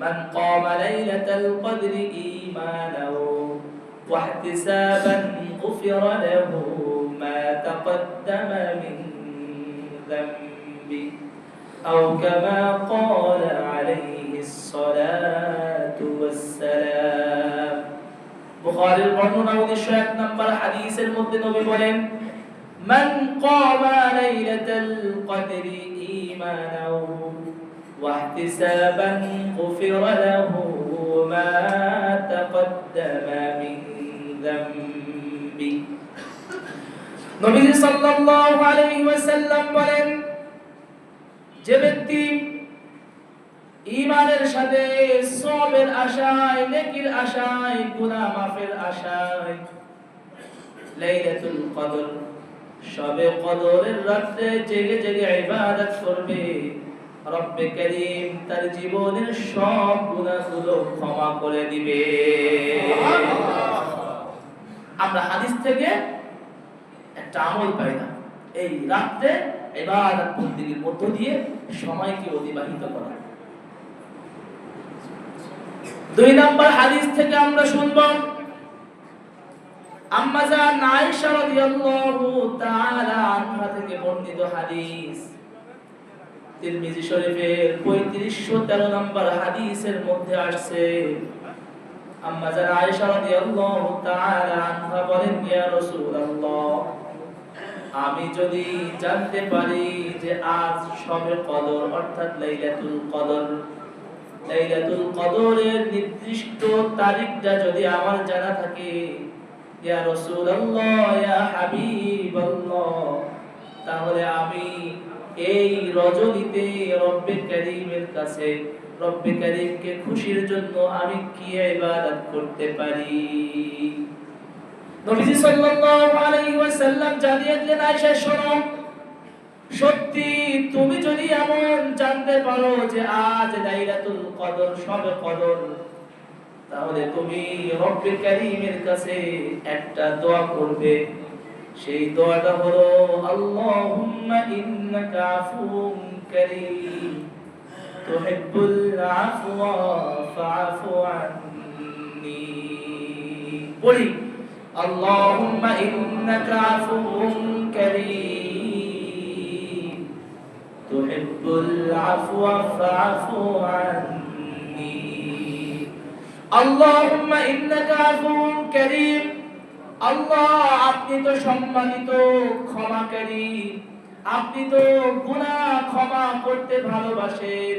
মান ক্বামা লাইলাতাল কদরি ঈমানান ওয়া ইহতিসাবান গুফিরা লাহু মা তাকদ্দামা মিন যামবি আও কামা ক্বালা আলাইহিস সালাতু ওয়াস সালাম। বুখারীর বর্ণনা 101 নম্বর হাদিসের মধ্যে নবী বলেন, মান ক্বামা লাইলাতাল কদরি ঈমানান ওয়া ইহতিসাবান গুফিরা লাহু মা তাকদ্দামা মিন যামবি। নবী সাল্লাল্লাহু আলাইহি ওয়াসাল্লাম বলেন, যে ব্যক্তি ঈমানের সাথে সওয়াবের আশায়, নেকির আশায়, গুনাহ মাফের আশায় লাইলাতুল কদর, শবে কদরের রাতে জেগে জেগে ইবাদত করবে, রব্বে করিম তার জীবনের সব গুনাহগুলো ক্ষমা করে দিবে। আমরা হাদিস থেকে একটা আমল পাই না, এই রাতে ইবাদত বন্দেগীর মধ্য দিয়ে সময়কে অতিবাহিত করা। 2 নম্বর হাদিস থেকে আমরা শুনব, আম্মা জান আয়েশা রাদিয়াল্লাহু তাআলা আনহা থেকে বর্ণিত হাদিস, তিরমিজি শরীফের 3513 নম্বর হাদিসের মধ্যে আসছে, আম্মা জান আয়েশা রাদিয়াল্লাহু তাআলা আনহা বলেন, ইয়া রাসূলুল্লাহ, আমি যদি জানতে পারি যে আজ শবে কদর অর্থাৎ লাইলাতুল কদর, লাইলাতুল কদরের নির্দিষ্ট তারিখটা যদি আমার জানা থাকে, ইয়া রাসূলুল্লাহ, ইয়া হাবিবাল্লাহ, তাহলে আমি এই রজনীতে রব্বে কারীমের কাছে, রব্বে কারীমকে খুশির জন্য আমি কি ইবাদত করতে পারি। নবীজি সাল্লাল্লাহু আলাইহি ওয়াসাল্লাম জানিয়ে দিলেন, আয়েশা শোনো, সত্যি তুমি যদি এমন জানতে পারো যে আজ লাইলাতুল কদর, শবে কদর, তাহলে তুমি রব্বে কারীমের কাছে একটা দোয়া করবে। সেই দোয়াটা হলো, আল্লাহুম্মা ইন্নাকা আফুউন কারীম তুহিব্বুল আফওয়া ফাআফু আন্নী। বলি, আল্লাহুম্মা ইন্নাকা আফুউন কারীম তুহিব্বুল আফওয়া ফাআফু আন্নী। আল্লাহুম্মা ইন্নাকা আফুউন কারীম, আল্লাহ আপনি তো সম্মানিত, ক্ষমাকারী, আপনি তো গুনাহ ক্ষমা করতে ভালোবাসেন।